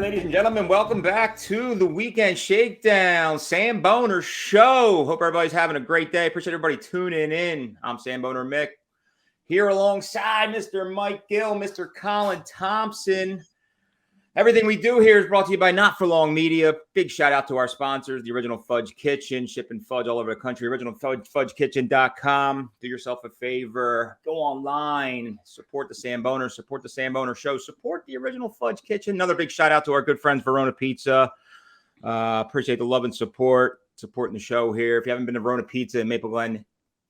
ladies and gentlemen. Welcome back to the Weekend Shakedown. Sam Boner Show. Hope everybody's having a great day. Appreciate everybody tuning in. I'm Sam Boner Mick, here alongside Mr. Mike Gill, Mr. Colin Thompson. Everything we do here is brought to you by Not For Long Media. Big shout out to our sponsors, the Original Fudge Kitchen, shipping fudge all over the country. OriginalFudgeKitchen.com. Do yourself a favor. Go online. Support the Sam Boner. Support the Sam Boner Show. Support the Original Fudge Kitchen. Another big shout out to our good friends, Verona Pizza. Appreciate the love and support. Supporting the show here. If you haven't been to Verona Pizza in Maple Glen,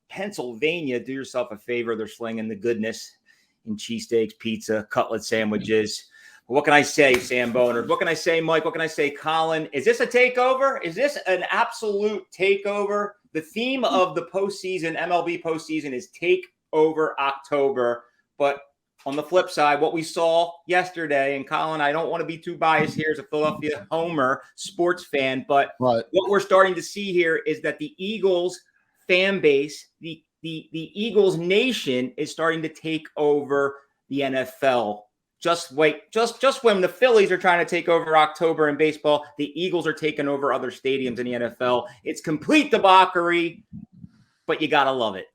Pennsylvania, do yourself a favor. They're slinging the goodness in cheesesteaks, pizza, cutlet sandwiches. What can I say, Sam Boner? What can I say, Mike? What can I say, Colin? Is this a takeover? Is this an absolute takeover? The theme of the postseason, MLB postseason, is Takeover October. But on the flip side, what we saw yesterday, and Colin, I don't want to be too biased here as a Philadelphia homer sports fan, but what we're starting to see here is that the Eagles fan base, the Eagles nation is starting to take over the NFL. Just wait, just when the Phillies are trying to take over October in baseball, the Eagles are taking over other stadiums in the NFL. It's complete debauchery, but you got to love it.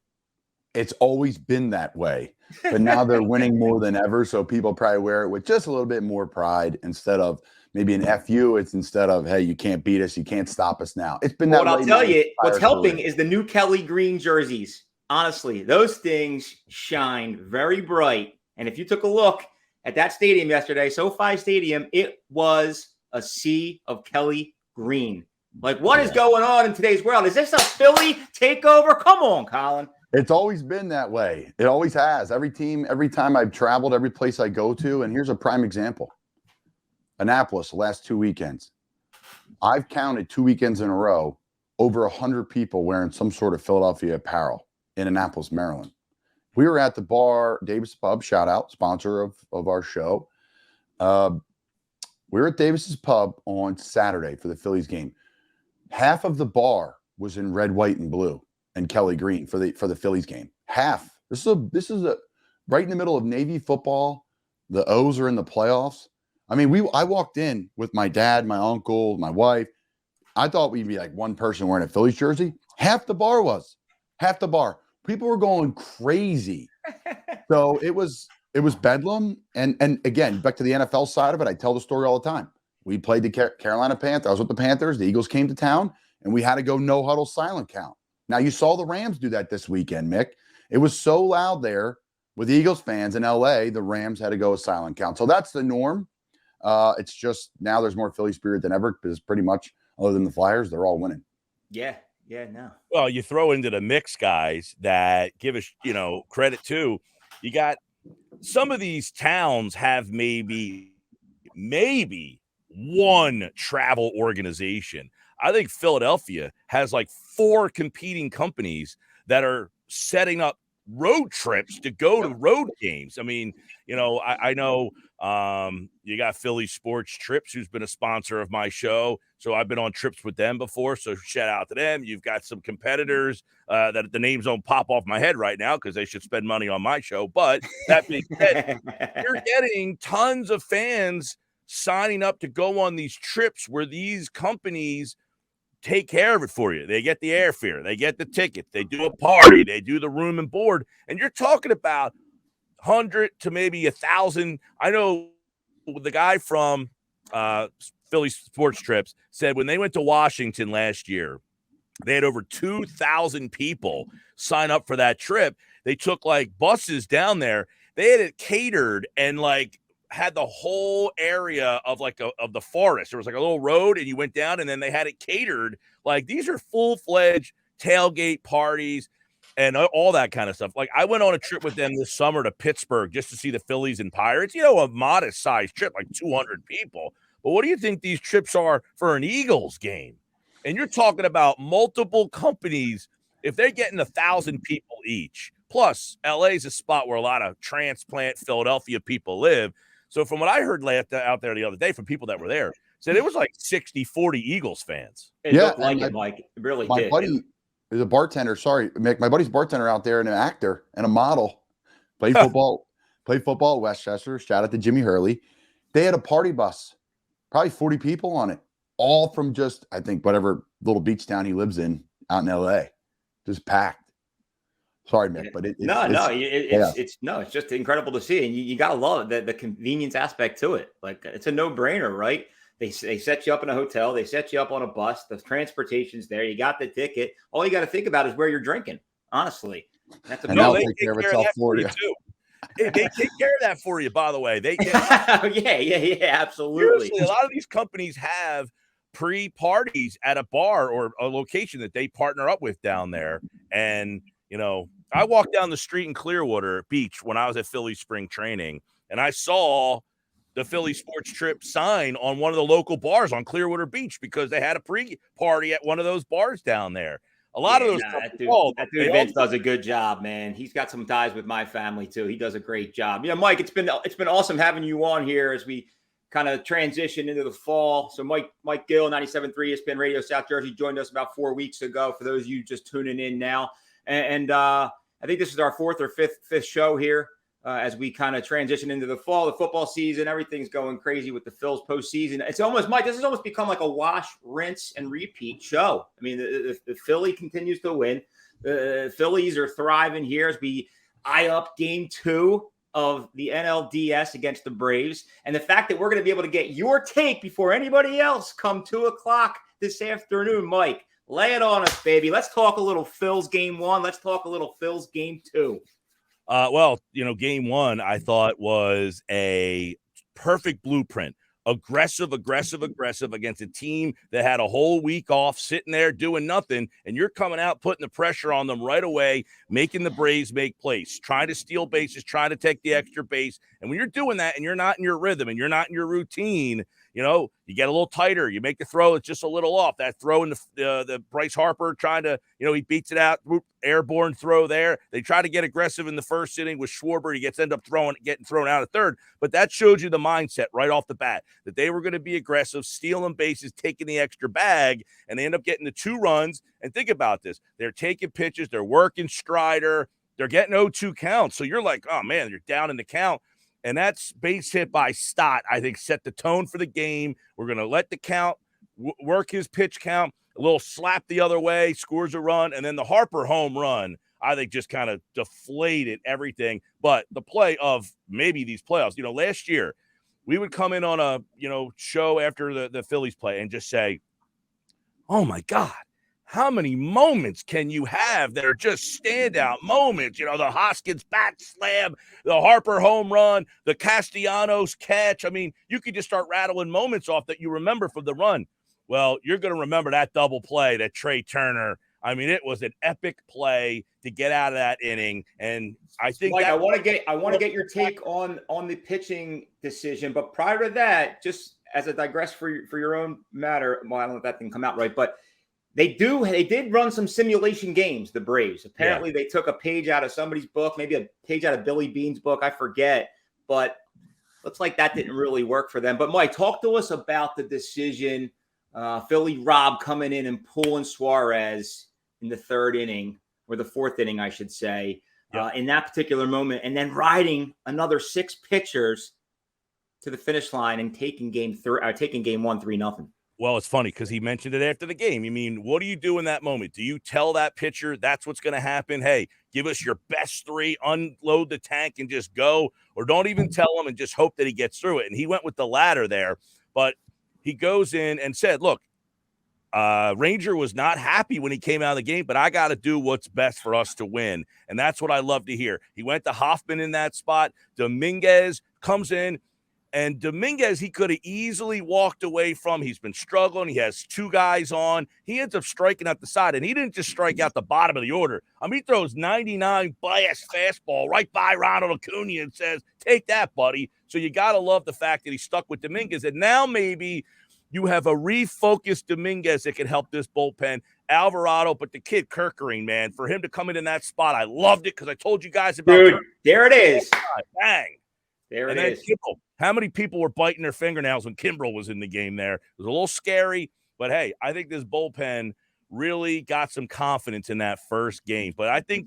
It's always been that way, but now they're winning more than ever, so people probably wear it with just a little bit more pride instead of maybe an FU. It's instead of, hey, you can't beat us, you can't stop us now. It's been that way. I'll tell you, what's helping is the new Kelly green jerseys. Honestly, those things shine very bright, and if you took a look at that stadium yesterday, SoFi Stadium, it was a sea of Kelly green. Like, what is going on in today's world? Is this a Philly takeover? Come on, Colin. It's always been that way. It always has. Every team, every time I've traveled, every place I go to, and here's a prime example. Annapolis, the last 2 weekends. I've counted 2 weekends in a row, over 100 people wearing some sort of Philadelphia apparel in Annapolis, Maryland. We were at the bar, Davis Pub, shout out, sponsor of our show. We were at Davis's Pub on Saturday for the Phillies game. Half of the bar was in red, white, and blue and Kelly green for the Phillies game. Half. This is a right in the middle of Navy football. The O's are in the playoffs. I mean, I walked in with my dad, my uncle, my wife. I thought we'd be like one person wearing a Phillies jersey. Half the bar was. Half the bar. People were going crazy. So it was bedlam. And again, back to the NFL side of it, I tell the story all the time. We played the Carolina Panthers. I was with the Panthers. The Eagles came to town, and we had to go no huddle silent count. Now, you saw the Rams do that this weekend, Mick. It was so loud there with the Eagles fans in L.A., the Rams had to go a silent count. So that's the norm. It's just now there's more Philly spirit than ever because pretty much, other than the Flyers, they're all winning. Yeah, no. Well, you throw into the mix guys that give us, credit too. You got some of these towns have maybe one travel organization. I think Philadelphia has like 4 competing companies that are setting up road trips to go to road games. I mean, I know you got Philly Sports Trips, who's been a sponsor of my show. So I've been on trips with them before. So shout out to them. You've got some competitors that the names don't pop off my head right now because they should spend money on my show. But that being said, you're getting tons of fans signing up to go on these trips where these companies take care of it for you. They get the airfare, they get the ticket, they do a party, they do the room and board. And you're talking about 100 to maybe 1,000. I know the guy from Philly Sports Trips said when they went to Washington last year, they had over 2,000 people sign up for that trip. They took like buses down there. They had it catered and like had the whole area of of the forest. There was like a little road and you went down and then they had it catered. Like these are full-fledged tailgate parties and all that kind of stuff. Like I went on a trip with them this summer to Pittsburgh just to see the Phillies and Pirates, a modest sized trip, like 200 people. But what do you think these trips are for an Eagles game? And you're talking about multiple companies. If they're getting 1,000 people each, plus LA is a spot where a lot of transplant Philadelphia people live. So from what I heard out there the other day from people that were there, said it was like 60-40 Eagles fans. It looked like it, Mike. It really did. My buddy is a bartender. Sorry, Mick. My buddy's bartender out there and an actor and a model. Played football at Westchester. Shout out to Jimmy Hurley. They had a party bus probably 40 people on it, all from just, I think, whatever little beach town he lives in out in LA, just packed. Sorry, Mick, but it's just incredible to see, and you gotta love the convenience aspect to it. Like, it's a no-brainer, right? They set you up in a hotel, they set you up on a bus, the transportation's there, you got the ticket. All you got to think about is where you're drinking. Honestly, that's and they'll take care of itself for you too. They take care of that for you, by the way. Yeah, absolutely. Seriously, a lot of these companies have pre-parties at a bar or a location that they partner up with down there. And, I walked down the street in Clearwater Beach when I was at Philly spring training, and I saw the Philly Sports Trip sign on one of the local bars on Clearwater Beach because they had a pre-party at one of those bars down there. A lot of those that dude Vince does a good job, man. He's got some ties with my family too. He does a great job. Yeah, Mike, it's been awesome having you on here as we kind of transition into the fall. So Mike Gill, 97.3 ESPN Radio South Jersey, joined us about 4 weeks ago. For those of you just tuning in now, and I think this is our fourth or fifth show here as we kind of transition into the fall, the football season. Everything's going crazy with the Phils postseason. It's almost, Mike, this has almost become like a wash, rinse, and repeat show. I mean, the Philly continues to win. The Phillies are thriving here as we eye up game 2 of the NLDS against the Braves. And the fact that we're going to be able to get your take before anybody else come 2 o'clock this afternoon, Mike, lay it on us, baby. Let's talk a little Phils game 1. Let's talk a little Phils game 2. Game 1, I thought was a perfect blueprint. Aggressive against a team that had a whole week off, sitting there doing nothing, and you're coming out, putting the pressure on them right away, making the Braves make plays, trying to steal bases, trying to take the extra base. And when you're doing that and you're not in your rhythm and you're not in your routine, you get a little tighter. You make the throw, it's just a little off. That throw in the Bryce Harper trying to, he beats it out, airborne throw there. They try to get aggressive in the first inning with Schwarber. He getting thrown out at third. But that showed you the mindset right off the bat that they were going to be aggressive, stealing bases, taking the extra bag, and they end up getting the 2 runs. And think about this. They're taking pitches. They're working Strider. They're getting 0-2 counts. So you're like, oh, man, you're down in the count. And that's base hit by Stott, I think, set the tone for the game. We're going to let the count work his pitch count, a little slap the other way, scores a run, and then the Harper home run, I think, just kind of deflated everything. But the play of maybe these playoffs, last year, we would come in on a, show after the Phillies play and just say, oh, my God. How many moments can you have that are just standout moments? The Hoskins bat slam, the Harper home run, the Castellanos catch. I mean, you could just start rattling moments off that you remember from the run. Well, you're going to remember that double play, that Trey Turner. I mean, it was an epic play to get out of that inning. And I think Mike, I want to get your take on the pitching decision. But prior to that, just as a digress for your own matter, well, I don't know if that can come out right, but they did run some simulation games, the Braves. Apparently, They took a page out of somebody's book, maybe a page out of Billy Bean's book. I forget. But looks like that didn't really work for them. But, Mike, talk to us about the decision. Philly Rob coming in and pulling Suarez in the 3rd inning, or the 4th inning, I should say, in that particular moment, and then riding another 6 pitchers to the finish line and taking game 1 3-0. Well, it's funny because he mentioned it after the game. I mean, what do you do in that moment? Do you tell that pitcher that's what's going to happen? Hey, give us your best 3, unload the tank and just go, or don't even tell him and just hope that he gets through it. And he went with the latter there, but he goes in and said, look, Ranger was not happy when he came out of the game, but I got to do what's best for us to win. And that's what I love to hear. He went to Hoffman in that spot. Dominguez comes in. And Dominguez, he could have easily walked away from. He's been struggling. He has 2 guys on. He ends up striking out the side, and he didn't just strike out the bottom of the order. I mean, he throws 99 bias fastball right by Ronald Acuna and says, take that, buddy. So you got to love the fact that he stuck with Dominguez. And now maybe you have a refocused Dominguez that can help this bullpen. Alvarado, but the kid Kirkering, man, for him to come in that spot, I loved it because I told you guys about Dude, there it is. Bang. There it is. Kimbrel. How many people were biting their fingernails when Kimbrel was in the game there? It was a little scary, but hey, I think this bullpen really got some confidence in that first game. But I think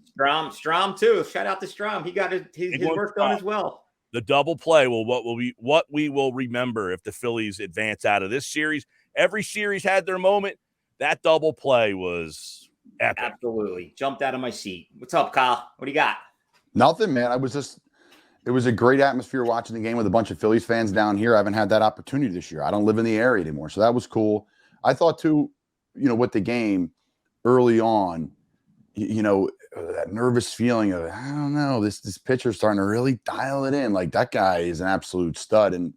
Strom too. Shout out to Strom. He got his work done as well. the double play what we will remember if the Phillies advance out of this series. Every series had their moment. That double play was epic. Absolutely. Jumped out of my seat. What's up, Kyle? What do you got? Nothing, man. It was a great atmosphere watching the game with a bunch of Phillies fans down here. I haven't had that opportunity this year. I don't live in the area anymore. So that was cool. I thought too, with the game early on, that nervous feeling of, I don't know, this pitcher's starting to really dial it in. Like, that guy is an absolute stud. And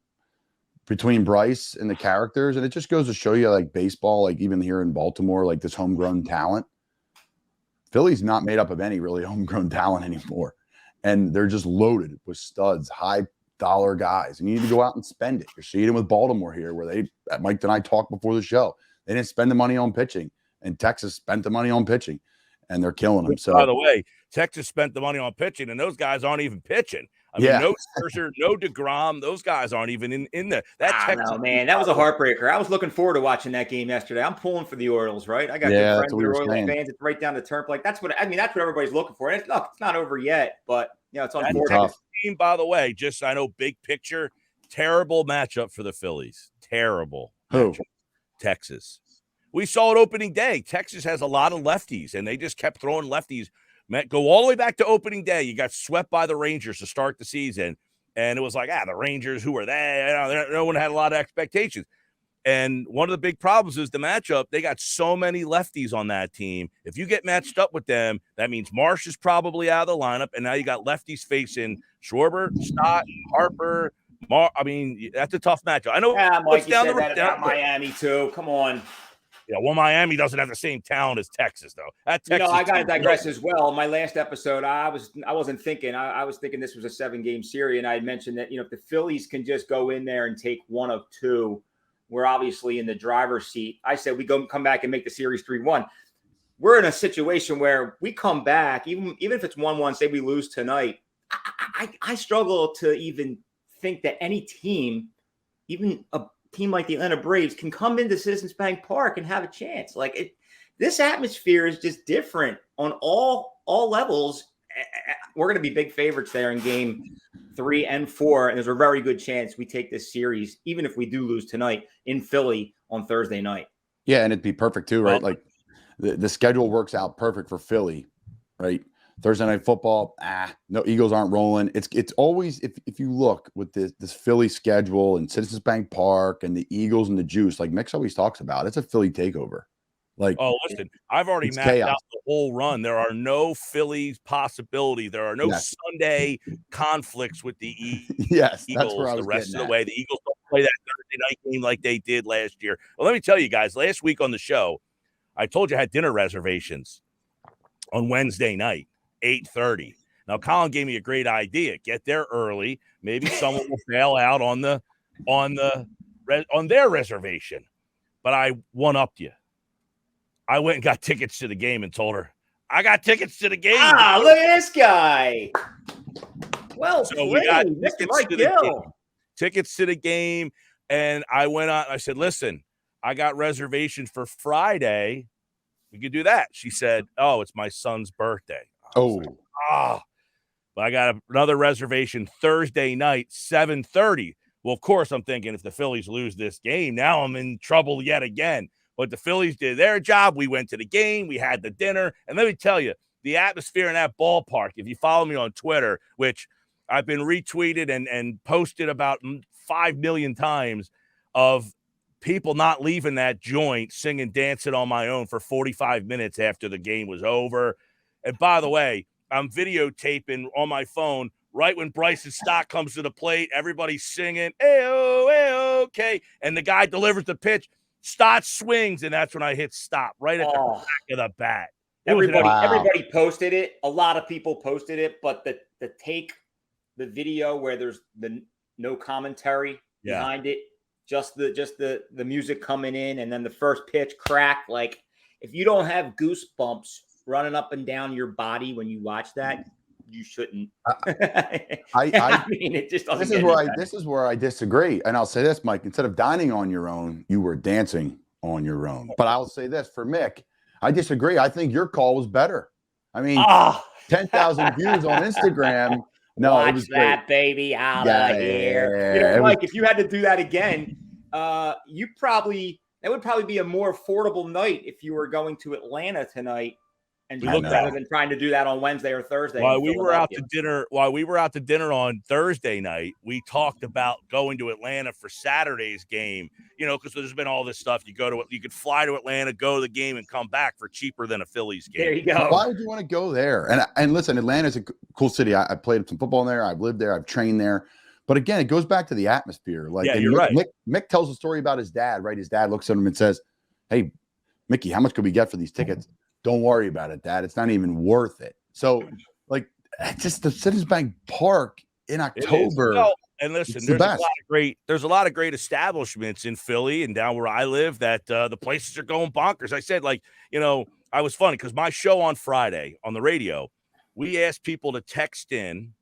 between Bryce and the characters, and it just goes to show you, like, baseball, like even here in Baltimore, like this homegrown talent. Philly's not made up of any really homegrown talent anymore. And they're just loaded with studs, high-dollar guys. And you need to go out and spend it. You're seeing it with Baltimore here, where Mike and I talked before the show. They didn't spend the money on pitching, and Texas spent the money on pitching, and they're killing them. So, by the way, Texas spent the money on pitching, and those guys aren't even pitching. I mean, no Scherzer, no DeGrom. Those guys aren't even in there. No, man, that was a heartbreaker. I was looking forward to watching that game yesterday. I'm pulling for the Orioles, right? I got good friends that are Orioles fans. It's right down the turnpike. That's what everybody's looking for. And it's not over yet, but it's unfortunate. Team, by the way, I know big picture, terrible matchup for the Phillies. Terrible. Who? Texas. We saw it opening day. Texas has a lot of lefties, and they just kept throwing lefties. Go all the way back to opening day. You got swept by the Rangers to start the season, and it was like, the Rangers, who are they? No one had a lot of expectations. And one of the big problems is the matchup. They got so many lefties on that team. If you get matched up with them, that means Marsh is probably out of the lineup, and now you got lefties facing Schwarber, Stott, Harper. That's a tough matchup. I know. Yeah, Mike, you said that about Miami too. Come on. Yeah, well, Miami doesn't have the same talent as Texas, though. I got to digress as well. My last episode, I wasn't thinking. I was thinking this was a 7-game series, and I had mentioned that if the Phillies can just go in there and take one of two, we're obviously in the driver's seat. I said we come back and make the series 3-1. We're in a situation where we come back, even if it's 1-1. Say we lose tonight, I struggle to even think that any team, even a team like the Atlanta Braves, can come into Citizens Bank Park and have a chance. This atmosphere is just different on all levels. We're going to be big favorites there in game 3 and 4, and there's a very good chance we take this series, even if we do lose tonight in Philly on Thursday night. Yeah, and it'd be perfect too, right? Like the schedule works out perfect for Philly, right? Thursday night football, no, Eagles aren't rolling. It's always, if you look with this Philly schedule and Citizens Bank Park and the Eagles and the juice, like Mix always talks about, it's a Philly takeover. Listen, I've already mapped out the whole run. There are no Phillies possibility. There are no Sunday conflicts with the Eagles. Yes, that's where I was the rest of the at. way. The Eagles don't play that Thursday night game like they did last year. Well, let me tell you guys, last week on the show, I told you I had dinner reservations on Wednesday night. 8:30. Now, Colin gave me a great idea. Get there early. Maybe someone will bail out on their reservation. But I one-upped you. I went and got tickets to the game and told her, I got tickets to the game. Look at this guy. Well, so we got Mr. Mike Gill. Tickets to the game. And I went on. I said, listen, I got reservations for Friday. We could do that. She said, it's my son's birthday. But I got another reservation Thursday night, 7:30. Well, of course, I'm thinking if the Phillies lose this game, now I'm in trouble yet again. But the Phillies did their job. We went to the game. We had the dinner. And let me tell you, the atmosphere in that ballpark, if you follow me on Twitter, which I've been retweeted and posted about 5 million times, of people not leaving that joint singing Dancing on My Own for 45 minutes after the game was over. And by the way, I'm videotaping on my phone right when Bryce's stock comes to the plate. Everybody's singing, "Ayo, ayo, okay." And the guy delivers the pitch. Stott swings, and that's when I hit stop right at the back of the bat. Everybody posted it. A lot of people posted it, but the video where there's no commentary behind it, just the music coming in, and then the first pitch crack. Like, if you don't have goosebumps running up and down your body when you watch that, you shouldn't. I mean, it just doesn't. This is where I disagree, and I'll say this, Mike. Instead of dining on your own, you were dancing on your own. But I'll say this for Mick, I disagree. I think your call was better. I mean, 10,000 views on Instagram No, Watch it was that great. baby out of here. You know, Mike, if you had to do that again, that would probably be a more affordable night if you were going to Atlanta tonight, and rather than trying to do that on Wednesday or Thursday. While we were out to dinner on Thursday night, we talked about going to Atlanta for Saturday's game. You know, because there's been all this stuff. You could fly to Atlanta, go to the game, and come back for cheaper than a Phillies game. There you go. Why would you want to go there? And listen, Atlanta's a cool city. I played some football in there. I've lived there. I've trained there. But again, it goes back to the atmosphere. Like, yeah, you're right. Mick tells a story about his dad, right? His dad looks at him and says, "Hey, Mickey, how much could we get for these tickets?" "Don't worry about it, Dad. It's not even worth it." So, like, just the Citizens Bank Park in October. Well, and listen, there's a lot of great establishments in Philly and down where I live that the places are going bonkers. I said, like, you know, I was funny because my show on Friday on the radio, we asked people to text in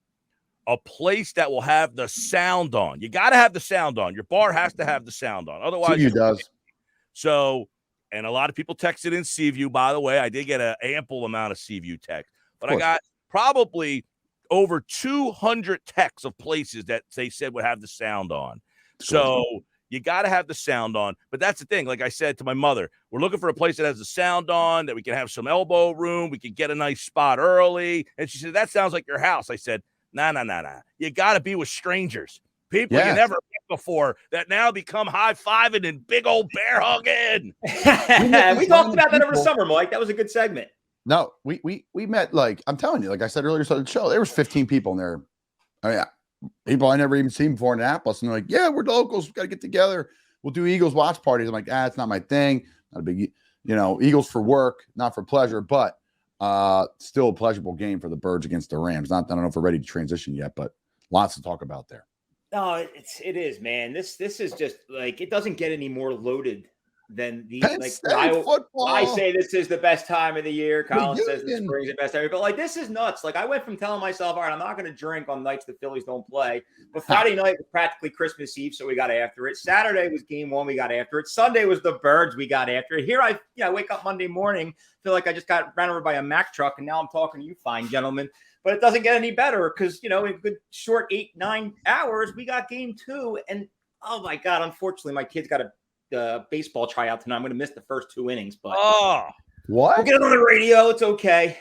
a place that will have the sound on. You got to have the sound on. Your bar has to have the sound on. Otherwise, it does. So, and a lot of people texted in Seaview, by the way. I did get an ample amount of Seaview text, but I got probably over 200 texts of places that they said would have the sound on. So you got to have the sound on. But that's the thing. Like I said to my mother, we're looking for a place that has the sound on, that we can have some elbow room. We can get a nice spot early. And she said, "That sounds like your house." I said, Nah. You got to be with strangers. People you never met before that now become high-fiving and big old bear hugging. We talked about that over summer, Mike. That was a good segment. No, we met, like, I'm telling you, like I said earlier, so the show, there was 15 people in there. I mean, people I never even seen before in Annapolis, and they're like, "Yeah, we're locals. We got to get together. We'll do Eagles watch parties." I'm like, it's not my thing. Not a big, you know, Eagles for work, not for pleasure, but still a pleasurable game for the Birds against the Rams. I don't know if we're ready to transition yet, but lots to talk about there. No, it is, man. This is just like, it doesn't get any more loaded than the Penn State football. I say this is the best time of the year. Colin says the spring's the best time, but like, this is nuts. Like, I went from telling myself, all right, I'm not going to drink on nights the Phillies don't play, but Friday night was practically Christmas Eve, so we got after it. Saturday was game one, we got after it. Sunday was the Birds, we got after it. Here I wake up Monday morning, feel like I just got ran over by a Mack truck, and now I'm talking to you fine gentlemen. But it doesn't get any better because, you know, in a good short 8-9 hours, we got game two. And, oh, my God, unfortunately, my kid's got a baseball tryout tonight. I'm going to miss the first 2 innings. But what? We'll get it on the radio. It's okay.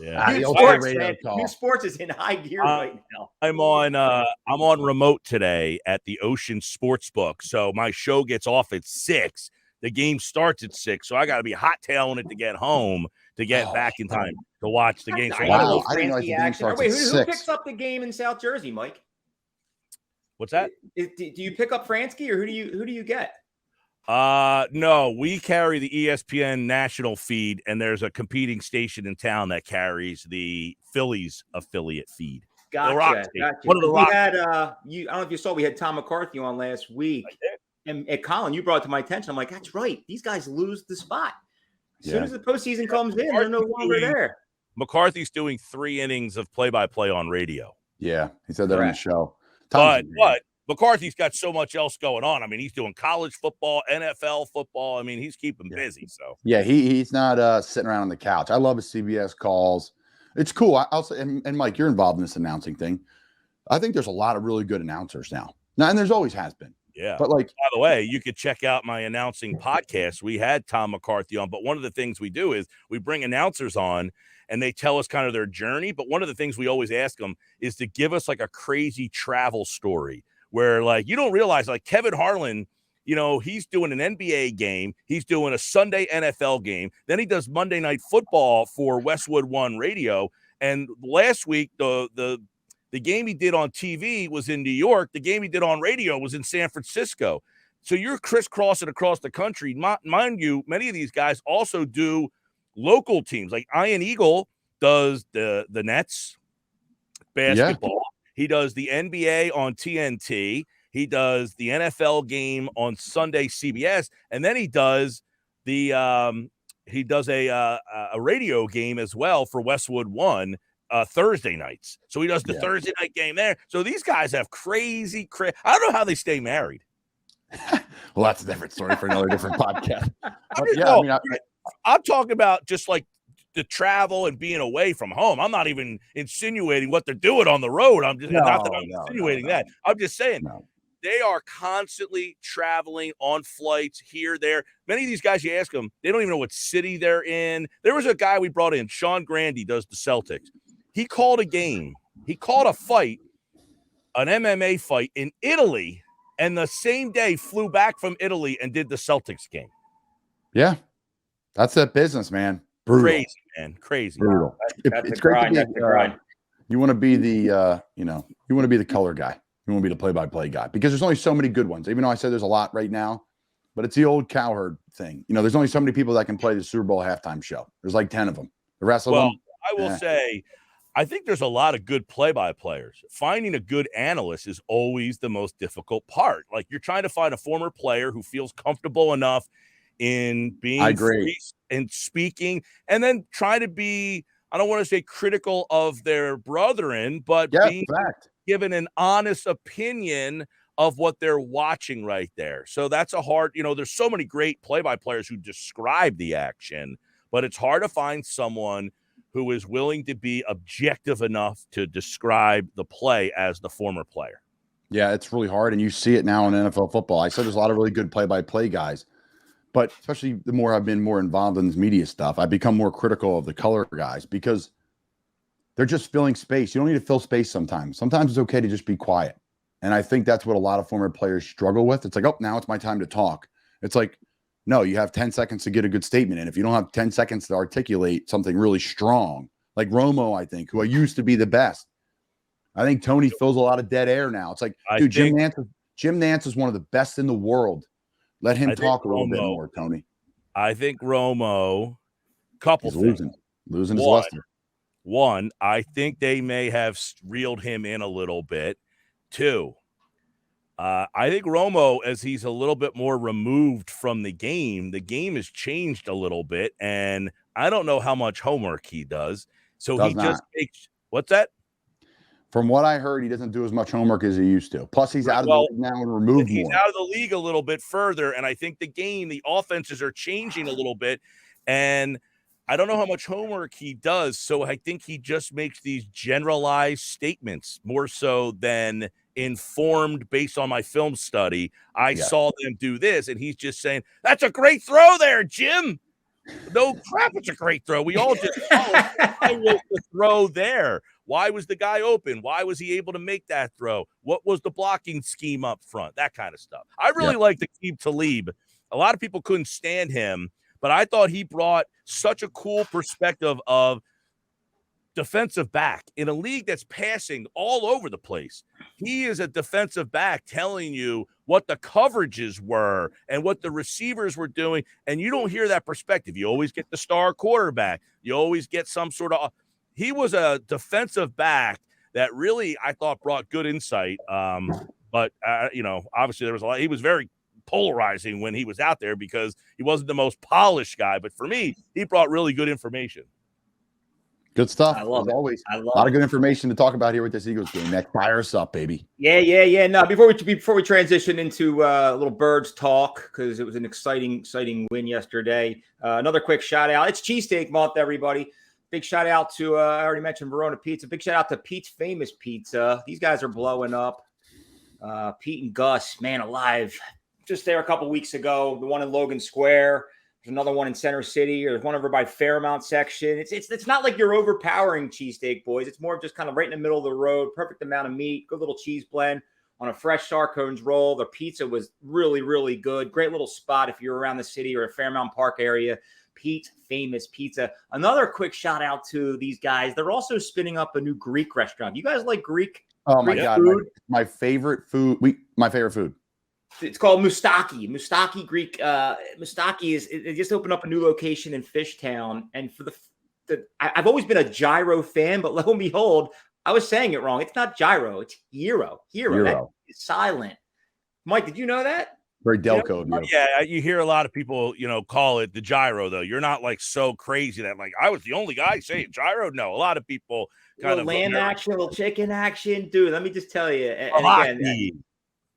Yeah. New sports is in high gear right now. I'm on remote today at the Ocean Sportsbook. So my show gets off at 6. The game starts at 6. So I got to be hot-tailing it to get home to get back in time to watch the game. So wow. I didn't know the game starts at 6. Who picks up the game in South Jersey, Mike? What's that? Do you pick up Fransky, or who do you get? No, we carry the ESPN national feed, and there's a competing station in town that carries the Phillies affiliate feed. Gotcha. One of the we had I don't know if you saw, we had Tom McCarthy on last week. And Colin, you brought it to my attention. I'm like, that's right. These guys lose the spot. As soon as the postseason comes in, they're no longer there. McCarthy's doing 3 innings of play-by-play on radio. Yeah, he said that on the show. But McCarthy's got so much else going on. I mean, he's doing college football, NFL football. I mean, he's keeping busy. So yeah, he's not sitting around on the couch. I love his CBS calls. It's cool. I'll say, and Mike, you're involved in this announcing thing. I think there's a lot of really good announcers now, and there's always has been. Yeah. But like, by the way, you could check out my announcing podcast. We had Tom McCarthy on, but one of the things we do is we bring announcers on and they tell us kind of their journey. But one of the things we always ask them is to give us like a crazy travel story where, like, you don't realize, like, Kevin Harlan, you know, he's doing an NBA game. He's doing a Sunday NFL game. Then he does Monday Night Football for Westwood One Radio. And last week, the game he did on TV was in New York. The game he did on radio was in San Francisco. So you're crisscrossing across the country. Mind you, many of these guys also do local teams. Like Ian Eagle does the Nets basketball. Yeah. He does the NBA on TNT. He does the NFL game on Sunday CBS, and then he does a radio game as well for Westwood One. Thursday nights. So he does the Thursday night game there. So these guys have crazy. I don't know how they stay married. Well, that's a different story for another different podcast. I'm talking about just like the travel and being away from home. I'm not even insinuating what they're doing on the road. I'm just not that I'm insinuating that. I'm just saying they are constantly traveling on flights here, there. Many of these guys, you ask them, they don't even know what city they're in. There was a guy we brought in, Sean Grandy, does the Celtics. He called a game. He called a fight, an MMA fight in Italy, and the same day flew back from Italy and did the Celtics game. Yeah. That's that business, man. Brutal. Crazy, man. Crazy. Brutal. It's great to be grind. You want to be the you want to be the color guy. You want to be the play-by-play guy because there's only so many good ones. Even though I said there's a lot right now, but it's the old cowherd thing. There's only so many people that can play the Super Bowl halftime show. There's like 10 of them. The rest of them. I will say, I think there's a lot of good play-by-players. Finding a good analyst is always the most difficult part. Like you're trying to find a former player who feels comfortable enough in being free and speaking, and then try to be, I don't want to say critical of their brethren, but being given an honest opinion of what they're watching right there. So that's a hard, there's so many great play-by-players who describe the action, but it's hard to find someone who is willing to be objective enough to describe the play as the former player. Yeah, it's really hard, and you see it now in NFL football. I said there's a lot of really good play-by-play guys, but especially the more I've been more involved in this media stuff, I've become more critical of the color guys because they're just filling space. You don't need to fill space sometimes. Sometimes it's okay to just be quiet. And I think that's what a lot of former players struggle with. It's like, oh, now it's my time to talk. It's like, no, you have 10 seconds to get a good statement in. If you don't have 10 seconds to articulate something really strong, like Romo, I think, who I used to be the best. I think Tony fills a lot of dead air now. It's like, dude, Jim Nance is one of the best in the world. Let him talk a little bit more, Tony. I think Romo, he's losing his luster. One, I think they may have reeled him in a little bit. Two, I think Romo, as he's a little bit more removed from the game has changed a little bit, and I don't know how much homework he does. So just makes – what's that? From what I heard, he doesn't do as much homework as he used to. Plus, he's out of the league now and removed more. He's out of the league a little bit further, and I think the offenses are changing a little bit, and I don't know how much homework he does, so I think he just makes these generalized statements more so than informed based on my film study. I saw them do this, and he's just saying, that's a great throw there, Jim. No crap, it's a great throw. We all just why was the throw there? Why was the guy open? Why was he able to make that throw? What was the blocking scheme up front? That kind of stuff. I really like Aqib Talib. A lot of people couldn't stand him, but I thought he brought such a cool perspective of defensive back in a league that's passing all over the place. He is a defensive back telling you what the coverages were and what the receivers were doing, and you don't hear that perspective. You always get the star quarterback. You always get some sort of – he was a defensive back that really, I thought, brought good insight. But obviously there was a lot – he was very polarizing when he was out there because he wasn't the most polished guy. But for me, he brought really good information. Good stuff. I love it. Always. A lot of good information to talk about here with this Eagles game. Next, fire us up, baby. Yeah. No, before we transition into a little Birds talk, because it was an exciting win yesterday. Another quick shout out. It's Cheesesteak Month, everybody. Big shout out to I already mentioned Verona Pizza. Big shout out to Pete's Famous Pizza. These guys are blowing up. Pete and Gus, man alive. Just there a couple weeks ago. The one in Logan Square. There's another one in Center City, or there's one over by Fairmount section. It's not like you're overpowering cheesesteak, boys. It's more of just kind of right in the middle of the road, perfect amount of meat, good little cheese blend on a fresh Sarcones roll. The pizza was really, really good. Great little spot if you're around the city or a Fairmount Park area. Pete's Famous Pizza. Another quick shout out to these guys. They're also spinning up a new Greek restaurant. You guys like Greek? Oh my God, food? My favorite food. My favorite food. It's called Moustaki. Moustaki Greek. Moustaki it just opened up a new location in Fishtown. And for I've always been a gyro fan, but lo and behold, I was saying it wrong. It's not gyro. It's gyro. That is silent. Mike, did you know that? Very Delco. Yeah, you hear a lot of people, call it the gyro, though. You're not like so crazy that like I was the only guy saying gyro. No, a lot of people kind of lamb action, a little chicken action, dude. Let me just tell you. And again,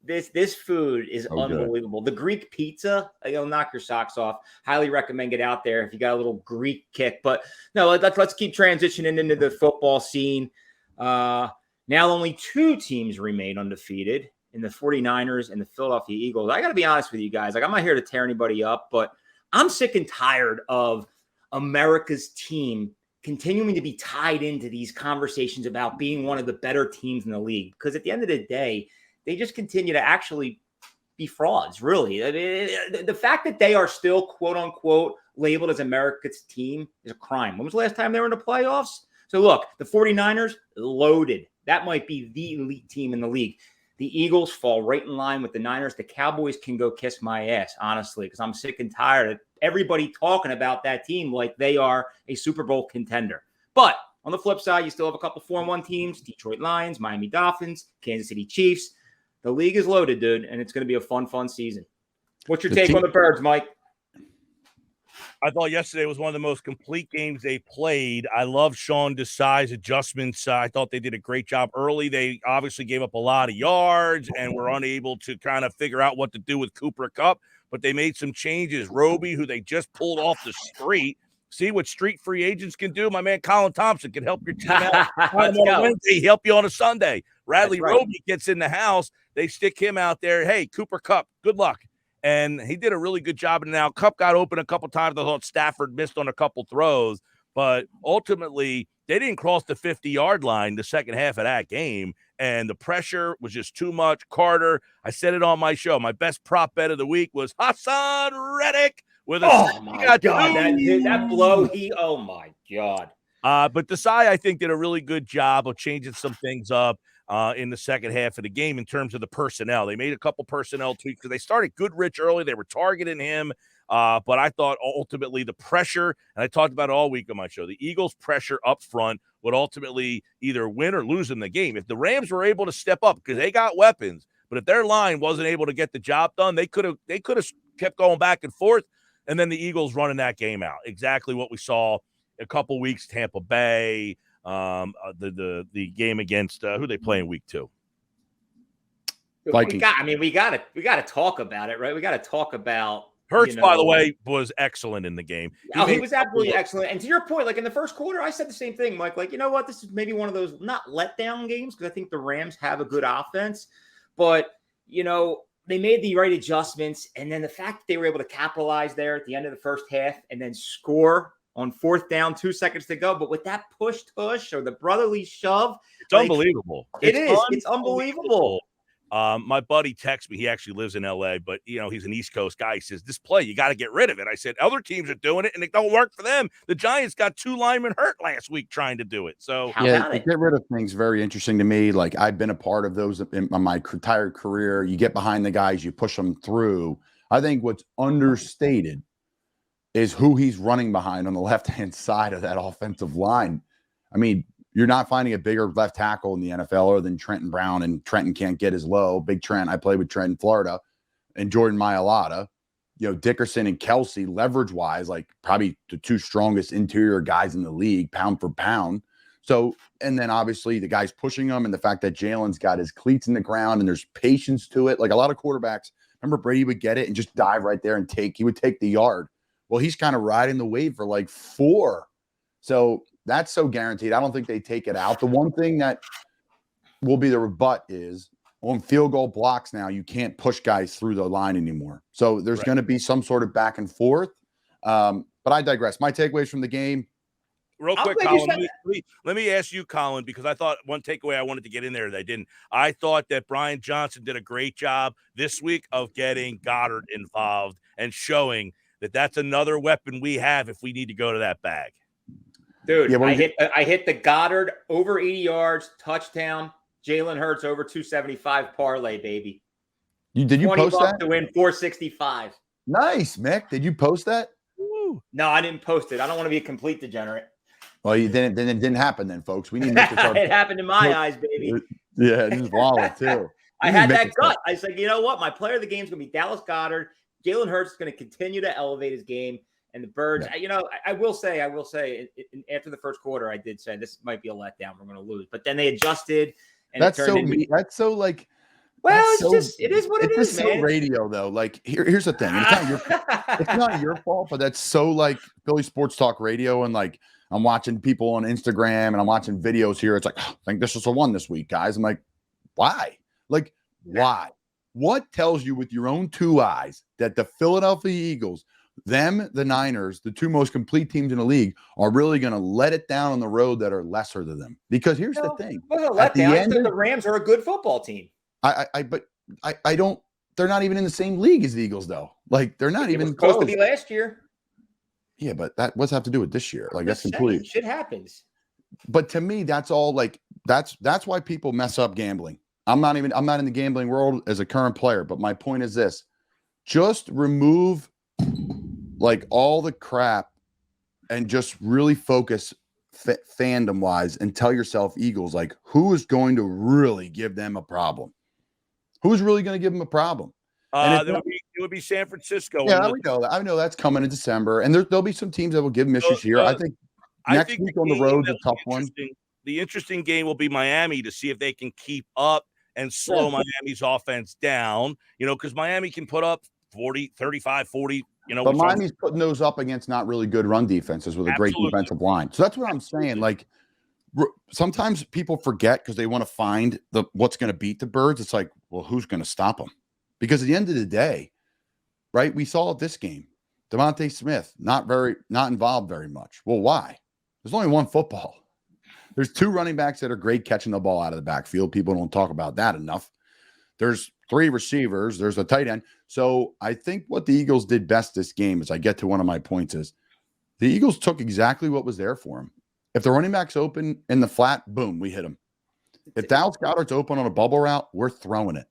This food is unbelievable. The Greek pizza, it'll knock your socks off. Highly recommend get out there if you got a little Greek kick. But no, let's keep transitioning into the football scene. Now only 2 teams remain undefeated in the 49ers and the Philadelphia Eagles. I got to be honest with you guys. Like, I'm not here to tear anybody up, but I'm sick and tired of America's team continuing to be tied into these conversations about being one of the better teams in the league. Because at the end of the day, they just continue to actually be frauds, really. I mean, the fact that they are still, quote unquote, labeled as America's team is a crime. When was the last time they were in the playoffs? So look, the 49ers, loaded. That might be the elite team in the league. The Eagles fall right in line with the Niners. The Cowboys can go kiss my ass, honestly, because I'm sick and tired of everybody talking about that team like they are a Super Bowl contender. But on the flip side, you still have a couple 4-1 teams, Detroit Lions, Miami Dolphins, Kansas City Chiefs. The league is loaded, dude, and it's going to be a fun season. What's your take on the Birds, Mike? I thought yesterday was one of the most complete games they played. I love Sean Desai's adjustments. I thought they did a great job early. They obviously gave up a lot of yards and were unable to kind of figure out what to do with Cooper Kupp, but they made some changes. Roby, who they just pulled off the street. See what street free agents can do? My man Colin Thompson can help your team out on a Wednesday, help you on a Sunday. Radley Roby gets in the house. They stick him out there. Hey, Cooper Kupp, good luck. And he did a really good job. And now Kupp got open a couple times. I thought Stafford missed on a couple throws. But ultimately, they didn't cross the 50-yard line the second half of that game. And the pressure was just too much. Carter, I said it on my show. My best prop bet of the week was Hassan Reddick. With a my God, that blow, oh my God. But Desai, I think, did a really good job of changing some things up in the second half of the game in terms of the personnel. They made a couple personnel tweaks because they started Goodrich early. They were targeting him. But I thought ultimately the pressure, and I talked about it all week on my show, the Eagles' pressure up front would ultimately either win or lose in the game. If the Rams were able to step up because they got weapons, but if their line wasn't able to get the job done, they could have kept going back and forth. And then the Eagles running that game out. Exactly what we saw a couple weeks, Tampa Bay, the game against who they play in week 2. Vikings. We got to talk about it, right? We got to talk about Hurts, by the way, was excellent in the game. He was absolutely excellent. And to your point, like in the first quarter, I said the same thing, Mike. Like, you know what? This is maybe one of those not letdown games because I think the Rams have a good offense, but they made the right adjustments, and then the fact that they were able to capitalize there at the end of the first half and then score on 4th down, 2 seconds to go. But with that push or the brotherly shove, it's unbelievable. It's unbelievable. My buddy texts me. He actually lives in L.A., but, he's an East Coast guy. He says, this play, you got to get rid of it. I said, other teams are doing it, and it don't work for them. The Giants got 2 linemen hurt last week trying to do it. So, get rid of things very interesting to me. Like, I've been a part of those in my entire career. You get behind the guys, you push them through. I think what's understated is who he's running behind on the left-hand side of that offensive line. I mean, you're not finding a bigger left tackle in the NFL other than Trenton Brown, and Trenton can't get as low. Big Trent, I played with Trent in Florida, and Jordan Mailata. Dickerson and Kelsey, leverage-wise, like probably the 2 strongest interior guys in the league, pound for pound. So, and then obviously the guys pushing them and the fact that Jalen's got his cleats in the ground and there's patience to it. Like a lot of quarterbacks, remember Brady would get it and just dive right there and he would take the yard. Well, he's kind of riding the wave for like 4. So that's so guaranteed. I don't think they take it out. The one thing that will be the rebut is on field goal blocks now, you can't push guys through the line anymore. So there's going to be some sort of back and forth. But I digress. My takeaways from the game. Real quick, Colin, let me ask you, Colin, because I thought one takeaway I wanted to get in there that I didn't. I thought that Brian Johnson did a great job this week of getting Goddard involved and showing that that's another weapon we have if we need to go to that bag. Dude, I hit the Goddard over 80 yards, touchdown, Jalen Hurts over 275 parlay, baby. Did you post that? To win 465. Nice, Mick. Did you post that? Woo. No, I didn't post it. I don't want to be a complete degenerate. Well, then it didn't happen then, folks. We need Mick to start. It happened in my eyes, baby. Yeah, this is wallet too. I had that gut. I said, you know what? My player of the game is going to be Dallas Goddard. Jalen Hurts is going to continue to elevate his game. And the Birds, I will say, after the first quarter, I did say this might be a letdown. We're going to lose. But then they adjusted. And that's so like Well, it is what it is, It's man. so radio though. Like here's the thing. And it's not your fault, but that's so like Philly sports talk radio. And like I'm watching people on Instagram and I'm watching videos here. It's like, I think this is the one this week, guys. I'm like, why? Like, why? What tells you with your own two eyes that the Philadelphia Eagles, them, the Niners, the two most complete teams in the league, are really going to let it down on the road that are lesser than them? Because here's the thing. The Rams are a good football team. But I don't. They're not even in the same league as the Eagles, though. Like they're not even supposed to be last year. Yeah, but what's that have to do with this year? Like that's completely shit happens. But to me, that's all. Like that's why people mess up gambling. I'm not in the gambling world as a current player, but my point is this: just remove like all the crap and just really focus fandom wise and tell yourself, Eagles, like who is going to really give them a problem? Who's really going to give them a problem? It would be San Francisco. Yeah, we know that. I know that's coming in December, and there'll be some teams that will give them issues here. I think next week on the road is a tough one. The interesting game will be Miami to see if they can keep up and slow Miami's offense down, because Miami can put up 40, 35, 40, But Miami's putting those up against not really good run defenses with a great defensive line. So that's what I'm saying. Like sometimes people forget because they want to find what's going to beat the Birds. It's like, well, who's going to stop them? Because at the end of the day, right, we saw this game, Devontae Smith, not involved very much. Well, why? There's only one football. There's two running backs that are great catching the ball out of the backfield. People don't talk about that enough. There's three receivers. There's a tight end. So I think what the Eagles did best this game, as I get to one of my points, is the Eagles took exactly what was there for them. If the running back's open in the flat, boom, we hit him. If Dallas Goedert's open on a bubble route, we're throwing it.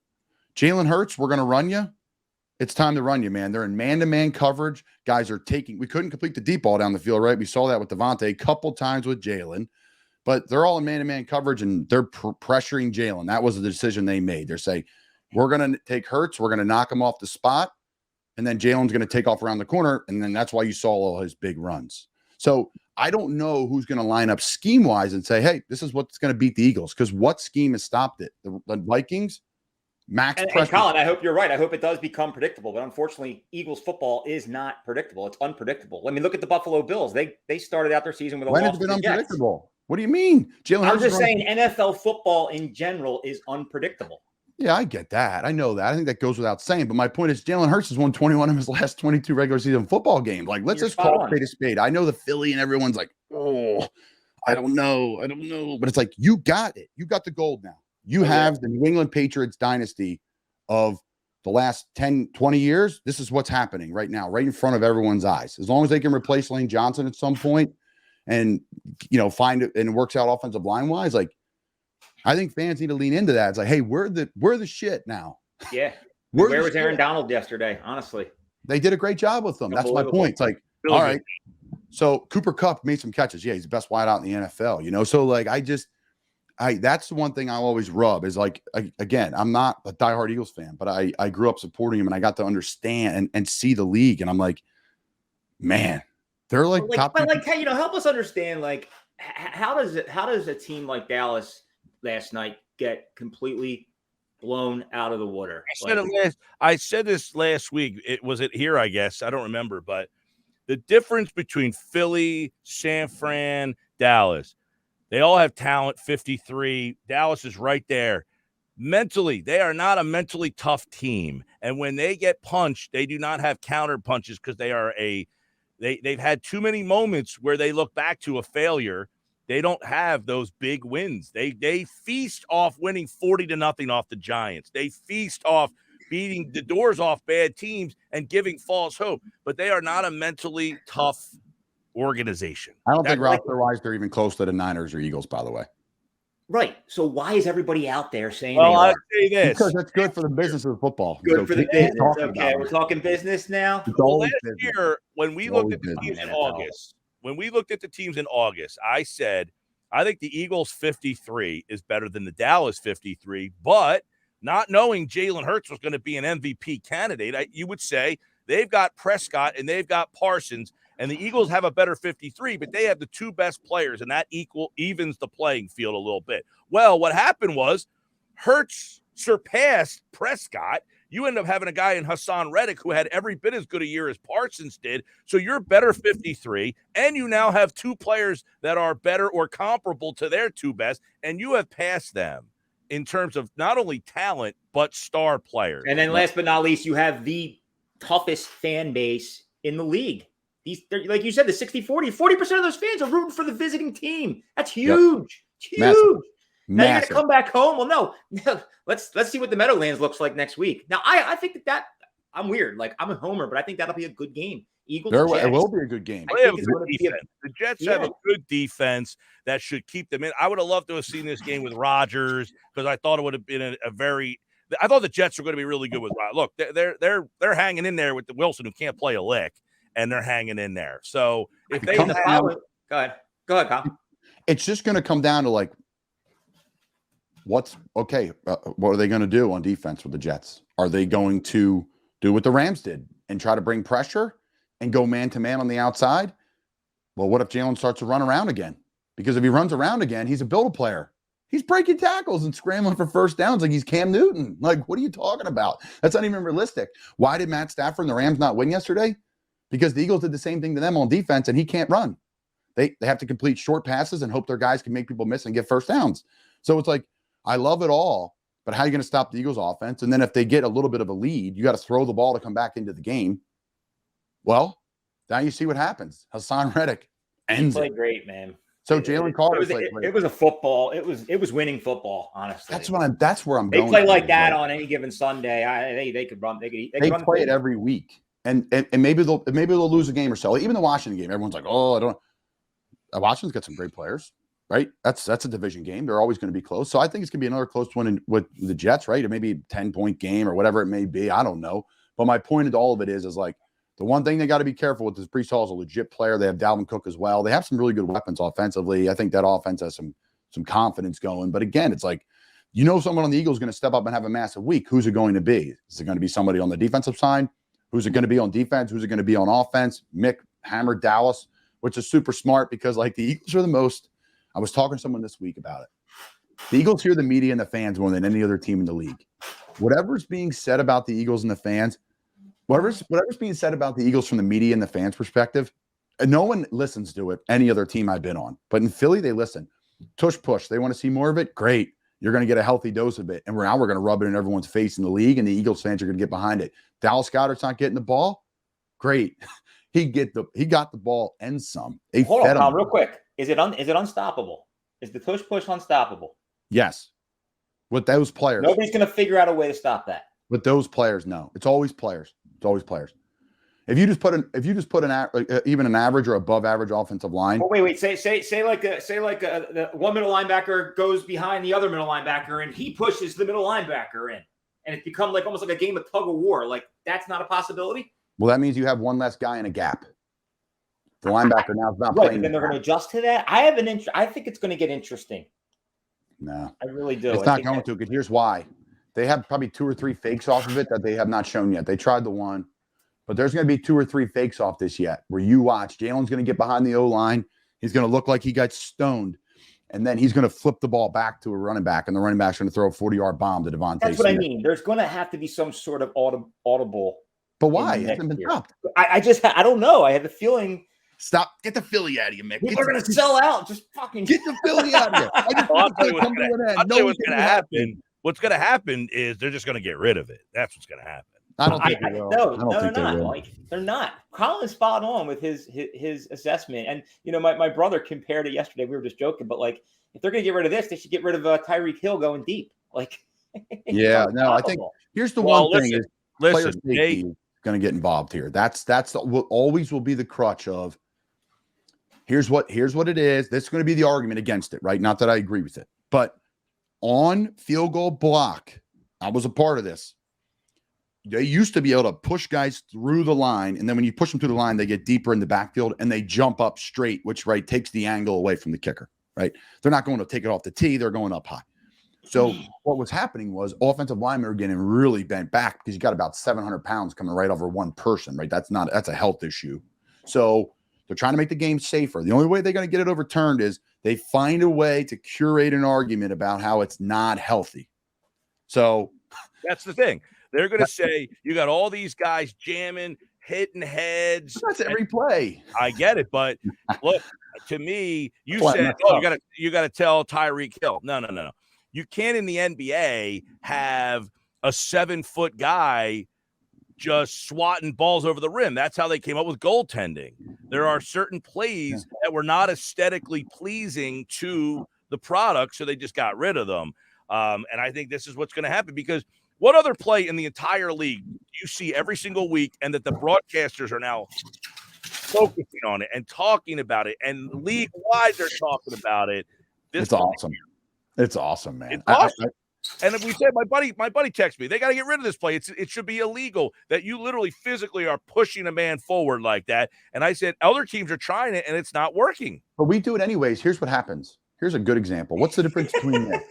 Jalen Hurts, we're going to run you. It's time to run you, man. They're in man-to-man coverage. Guys are we couldn't complete the deep ball down the field, right? We saw that with Devontae a couple times with Jalen. But they're all in man-to-man coverage, and they're pressuring Jalen. That was the decision they made. They're saying, we're going to take Hurts. We're going to knock him off the spot. And then Jalen's going to take off around the corner. And then that's why you saw all his big runs. So I don't know who's going to line up scheme-wise and say, hey, this is what's going to beat the Eagles. Because what scheme has stopped it? The Vikings, max pressure. And Colin, I hope you're right. I hope it does become predictable. But unfortunately, Eagles football is not predictable. It's unpredictable. I mean, look at the Buffalo Bills. They started out their season with a loss. When has it been unpredictable? What do you mean? Jalen Hurts? I'm just saying NFL football in general is unpredictable. Yeah, I get that. I know that. I think that goes without saying. But my point is Jalen Hurts has won 21 of his last 22 regular season football games. Like, let's just call it spade a spade. I know the Philly and everyone's like, oh, I don't know. But it's like, you got it. You got the gold now. You have the New England Patriots dynasty of the last 10, 20 years. This is what's happening right now, right in front of everyone's eyes. As long as they can replace Lane Johnson at some point and, find it and it works out offensive line wise, like, I think fans need to lean into that. It's like, hey, we're the shit now. Yeah. Where was Aaron Donald yesterday? Honestly, they did a great job with them. That's my point. It's like, all right. So Cooper Kupp made some catches. Yeah, he's the best wideout in the NFL. So like, that's the one thing I always rub is like, again, I'm not a diehard Eagles fan, but I grew up supporting him and I got to understand and see the league. And I'm like, man, they're like top. But like, hey, help us understand. Like, how does a team like Dallas last night get completely blown out of the water? I said this last week. Was it here? I guess I don't remember, but the difference between Philly, San Fran, Dallas, they all have talent. 53. Dallas is right there. Mentally, they are not a mentally tough team, and when they get punched, they do not have counter punches because they are they've had too many moments where they look back to a failure. They don't have those big wins. They feast off winning 40-0 off the Giants. They feast off beating the doors off bad teams and giving false hope. But they are not a mentally tough organization. I don't think roster-wise they're even close to the Niners or Eagles, by the way. Right. So why is everybody out there saying? Well, I'll say this because that's good for the business of football. Good for the business. Okay, we're talking business now. Last year, when we looked at the teams in August, I said, I think the Eagles 53 is better than the Dallas 53, but not knowing Jalen Hurts was going to be an MVP candidate, you would say they've got Prescott and they've got Parsons, and the Eagles have a better 53, but they have the two best players, and that evens the playing field a little bit. Well, what happened was Hurts surpassed Prescott. You end up having a guy in Hassan Reddick who had every bit as good a year as Parsons did. So you're better 53, and you now have two players that are better or comparable to their two best, and you have passed them in terms of not only talent, but star players. And then last but not least, you have the toughest fan base in the league. Like you said, the 60-40, 40% of those fans are rooting for the visiting team. That's huge. It's huge. Massive. Now you're going to come back home. Well, no. Let's see what the Meadowlands looks like next week. Now, I think that I'm weird. Like, I'm a homer, but I think that'll be a good game. Eagles. It will be a good game. The Jets have a good defense that should keep them in. I would have loved to have seen this game with Rodgers because I thought it would have been I thought the Jets were going to be really good with Rodgers. Look, they're hanging in there with the Wilson who can't play a lick, and they're hanging in there. So if they go ahead, Kyle. It's just going to come down to like, what are they going to do on defense with the Jets? Are they going to do what the Rams did and try to bring pressure and go man-to-man on the outside? Well, what if Jalen starts to run around again? Because if he runs around again, he's a build player. He's breaking tackles and scrambling for first downs like he's Cam Newton. Like, what are you talking about? That's not even realistic. Why did Matt Stafford and the Rams not win yesterday? Because the Eagles did the same thing to them on defense, and he can't run. They have to complete short passes and hope their guys can make people miss and get first downs. So it's like, I love it all, but how are you going to stop the Eagles offense? And then if they get a little bit of a lead, you got to throw the ball to come back into the game. Well, now you see what happens. Hassan Reddick ends it. Great, man. So Jalen Carter it was a football. It was winning football, honestly. That's where I'm going. They play like that on any given Sunday. They could run. They play it every week. And maybe they'll lose a game or so. Even the Washington game, everyone's like, "Oh, I don't." Washington's got some great players. Right? That's a division game. They're always going to be close. So I think it's going to be another close one with the Jets, right? It may be a 10-point game or whatever it may be. I don't know. But my point of all of it is like the one thing they got to be careful with is Breece Hall is a legit player. They have Dalvin Cook as well. They have some really good weapons offensively. I think that offense has some confidence going. But again, it's like, someone on the Eagles is going to step up and have a massive week. Who's it going to be? Is it going to be somebody on the defensive side? Who's it going to be on defense? Who's it going to be on offense? Mick hammered Dallas, which is super smart because like the Eagles are the most. I was talking to someone this week about it. The Eagles hear the media and the fans more than any other team in the league. Whatever's being said about the Eagles and the fans, whatever's being said about the Eagles from the media and the fans' perspective, and no one listens to it, any other team I've been on. But in Philly, they listen. Tush push. They want to see more of it? Great. You're going to get a healthy dose of it. And we're going to rub it in everyone's face in the league, and the Eagles fans are going to get behind it. Dallas Goedert's not getting the ball? Great. He got the ball and some. Hold on, Tom, real quick. Is it unstoppable? Is the tush push unstoppable? Yes. With those players. Nobody's going to figure out a way to stop that. With those players, no. It's always players. If you just put even an average or above average offensive line. Oh, wait. Say like the one middle linebacker goes behind the other middle linebacker and he pushes the middle linebacker in, and it's become like almost like a game of tug of war. Like that's not a possibility. Well, that means you have one less guy in a gap. The linebacker now is not playing. Then they're going to adjust to that. I think it's going to get interesting. No, I really do. It's not going to. Because here's why: they have probably 2 or 3 fakes off of it that they have not shown yet. They tried the one, but there's going to be 2 or 3 fakes off this yet. Where you watch, Jalen's going to get behind the O line. He's going to look like he got stoned, and then he's going to flip the ball back to a running back, and the running back's going to throw a 40-yard bomb to Devontae. That's what I mean. There's going to have to be some sort of audible. But why? It hasn't been stopped. I don't know. I have the feeling. Stop. Get the Philly out of you, Mick. People are going to sell out. Just fucking get the Philly out of here. I'll tell you what's going to happen. What's going to happen is they're just going to get rid of it. That's what's going to happen. I don't think they will. No, they're not. Like, they're not. Colin's spot on with his assessment. And, my brother compared it yesterday. We were just joking. But, like, if they're going to get rid of this, they should get rid of Tyreek Hill going deep. Like, yeah, no, I think here's the one thing is player safety is going to get involved here. That's always will be the crutch of here's what it is. This is going to be the argument against it, right? Not that I agree with it, but on field goal block, I was a part of this. They used to be able to push guys through the line, and then when you push them through the line, they get deeper in the backfield and they jump up straight, which takes the angle away from the kicker, right? They're not going to take it off the tee; they're going up high. So what was happening was offensive linemen are getting really bent back because you got about 700 pounds coming right over one person, right? That's a health issue. So they're trying to make the game safer. The only way they're going to get it overturned is they find a way to curate an argument about how it's not healthy. So that's the thing. They're going to say you got all these guys jamming, hitting heads. That's every play. I get it, but look, to me, you Flatten said, that "Oh, up. you got to tell Tyreek Hill." No. You can't in the NBA have a 7-foot guy just swatting balls over the rim. That's how they came up with goaltending. There are certain plays that were not aesthetically pleasing to the product, so they just got rid of them. And I think this is what's going to happen, because what other play in the entire league you see every single week and that the broadcasters are now focusing on it and talking about it, and league-wide they're talking about it? It's awesome. It's awesome, man. It's awesome. And if we said, my buddy texted me, they got to get rid of this play. It should be illegal that you literally physically are pushing a man forward like that. And I said, other teams are trying it and it's not working. But we do it anyways. Here's what happens. Here's a good example. What's the difference between this?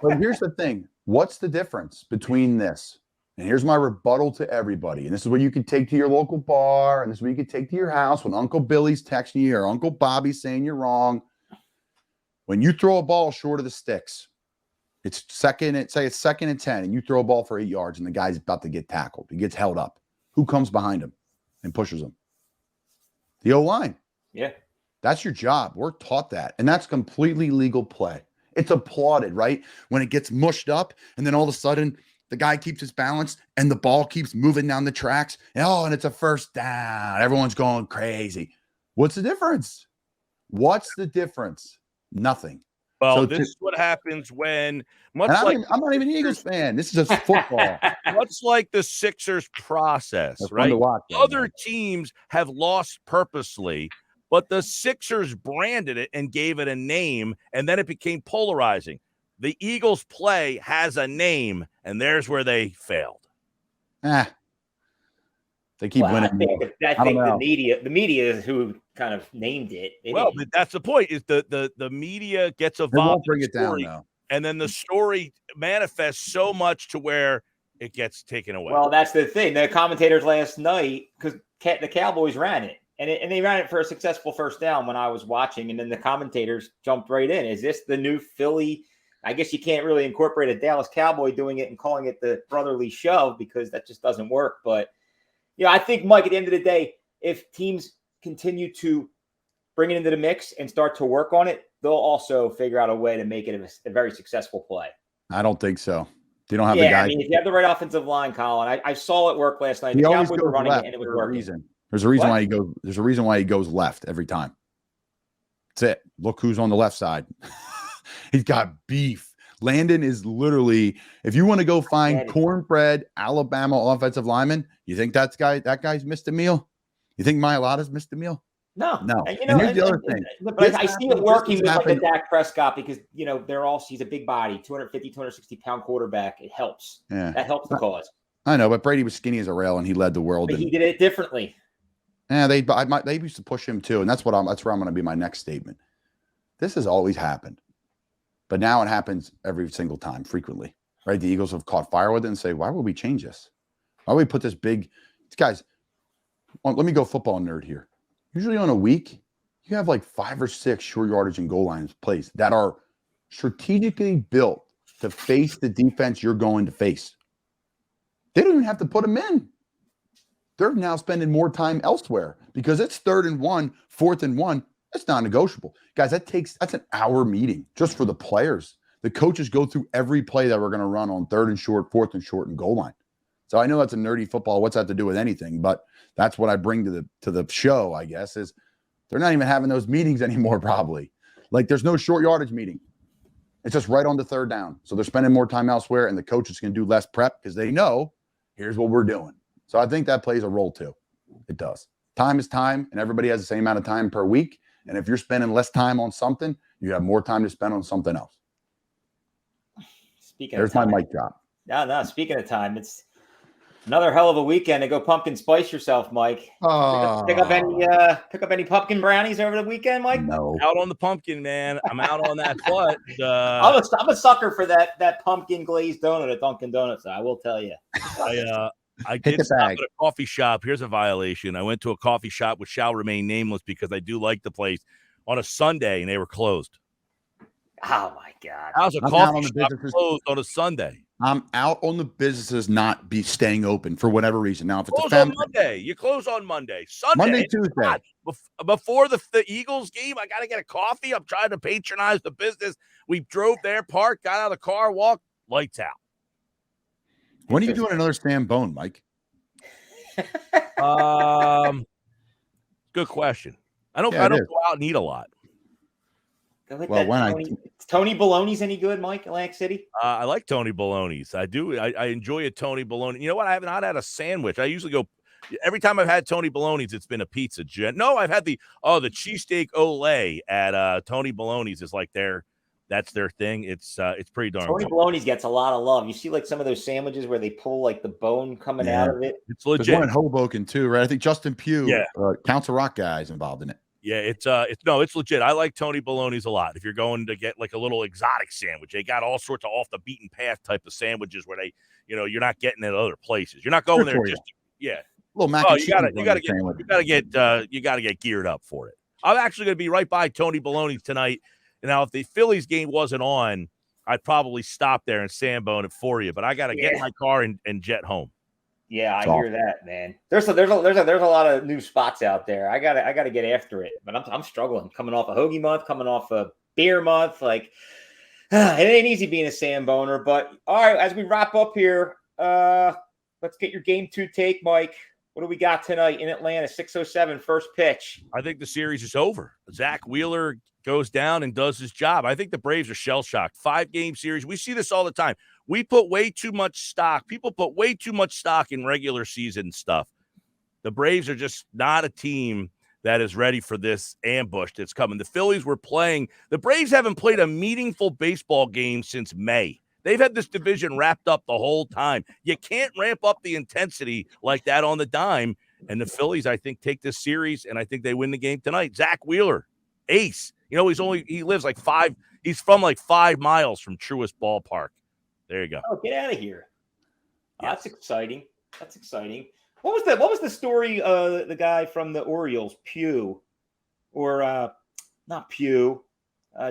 But here's the thing. What's the difference between this? And here's my rebuttal to everybody. And this is what you can take to your local bar. And this is what you can take to your house when Uncle Billy's texting you or Uncle Bobby's saying you're wrong. When you throw a ball short of the sticks, it's second and 10, and you throw a ball for 8 yards, and the guy's about to get tackled. He gets held up. Who comes behind him and pushes him? The O-line. Yeah. That's your job. We're taught that. And that's completely legal play. It's applauded, right? When it gets mushed up, and then all of a sudden, the guy keeps his balance, and the ball keeps moving down the tracks. And it's a first down. Everyone's going crazy. What's the difference? What's the difference? Nothing. Well, So this is what happens when, I'm not even an Eagles fan. This is just football. much like the Sixers process, That's fun right? to watch, Other teams have lost purposely, but the Sixers branded it and gave it a name, and then it became polarizing. The Eagles play has a name, and there's where they failed. They keep winning. I think the media is who kind of named it. But that's the point, is the media gets involved. They won't bring it down, though. And then the story manifests so much to where it gets taken away. Well, that's the thing. The commentators last night, because the Cowboys ran it, and they ran it for a successful first down when I was watching, and then the commentators jumped right in. Is this the new Philly? I guess you can't really incorporate a Dallas Cowboy doing it and calling it the brotherly shove, because that just doesn't work. But I think, Mike, at the end of the day, if teams continue to bring it into the mix and start to work on it, they'll also figure out a way to make it a very successful play. I don't think so. They don't have the guy. I mean, if you have the right offensive line, Colin, I saw it work last night. The Cowboys were running it, and it was working. There's a reason why he goes. There's a reason why he goes left every time. That's it. Look who's on the left side. He's got beef. Landon is literally, if you want to go find cornbread Alabama offensive lineman, you think that guy's missed a meal? You think Mailata's missed a meal? No. And here's the other thing. But I see it working with like a Dak Prescott, because, he's a big body, 250, 260-pound quarterback. It helps. Yeah. That helps the cause. I know, but Brady was skinny as a rail, and he led the world. But he did it differently. Yeah, they used to push him too, and that's where I'm going to be my next statement. This has always happened. But now it happens every single time, frequently, right? The Eagles have caught fire with it and say, why would we change this? Why would we put this big – guys, let me go football nerd here. Usually on a week, you have like 5 or 6 short yardage and goal line plays that are strategically built to face the defense you're going to face. They don't even have to put them in. They're now spending more time elsewhere because it's 3rd and 1, 4th and 1. That's non-negotiable. Guys, that's an hour meeting just for the players. The coaches go through every play that we're going to run on 3rd and short, 4th and short, and goal line. So I know that's a nerdy football. What's that to do with anything? But that's what I bring to the show, I guess, is they're not even having those meetings anymore, probably. Like, there's no short yardage meeting. It's just right on the 3rd down. So they're spending more time elsewhere, and the coaches can do less prep because they know here's what we're doing. So I think that plays a role too. It does. Time is time, and everybody has the same amount of time per week. And if you're spending less time on something, you have more time to spend on something else. There's my mic drop. No. Speaking of time, it's another hell of a weekend to go pumpkin spice yourself, Mike. Pick up any pumpkin brownies over the weekend, Mike? No. Out on the pumpkin, man. I'm out on that foot. I'm a sucker for that pumpkin glazed donut at Dunkin' Donuts. I will tell you. I did stop at a coffee shop. Here's a violation. I went to a coffee shop which shall remain nameless because I do like the place on a Sunday, and they were closed. Oh, my God. How's a coffee shop closed on a Sunday? I'm out on the businesses not be staying open for whatever reason. Now, if it's Close a family, on Monday. You close on Monday. Sunday. Monday, Tuesday. God, before the Eagles game, I got to get a coffee. I'm trying to patronize the business. We drove there, parked, got out of the car, walked, lights out. When are you doing another Sam Bone, Mike? Good question. I don't go out and eat a lot. Well, Tony Baloney's any good, Mike, Atlantic City? I like Tony Baloney's. I do. I enjoy a Tony Baloney. You know what? I have not had a sandwich. I usually go every time I've had Tony Baloney's, it's been a pizza. No, I've had the cheesesteak Olay at Tony Baloney's is like that's their thing. It's pretty darn Tony good. Baloney's gets a lot of love. You see like some of those sandwiches where they pull like the bone coming out of it. It's legit. There's one in Hoboken too, right? I think Justin Pugh, Council Rock guy is involved in it. Yeah, it's legit. I like Tony Baloney's a lot. If you're going to get like a little exotic sandwich, they got all sorts of off the beaten path type of sandwiches where they, you're not getting it at other places. You're not going there just little mac and cheese. You gotta get geared up for it. I'm actually going to be right by Tony Baloney's tonight. Now, if the Phillies game wasn't on, I'd probably stop there and sambone it for you. But I got to get in my car and jet home. Yeah, I hear that, man. There's a lot of new spots out there. I gotta get after it, but I'm struggling. Coming off a hoagie month, coming off a beer month, like it ain't easy being a Sam Boner. But all right, as we wrap up here, let's get your game 2 take, Mike. What do we got tonight in Atlanta? 6:07, first pitch. I think the series is over. Zach Wheeler goes down and does his job. I think the Braves are shell-shocked. 5-game series. We see this all the time. We put way too much stock. People put way too much stock in regular season stuff. The Braves are just not a team that is ready for this ambush that's coming. The Phillies were playing. The Braves haven't played a meaningful baseball game since May. They've had this division wrapped up the whole time. You can't ramp up the intensity like that on the dime. And the Phillies, I think, take this series, and I think they win the game tonight. Zach Wheeler, ace. He lives like he's from like 5 miles from Truist Ballpark. There you go. Oh, get out of here. Oh, that's exciting. That's exciting. What was the story? The guy from the Orioles, Pugh, or not Pugh,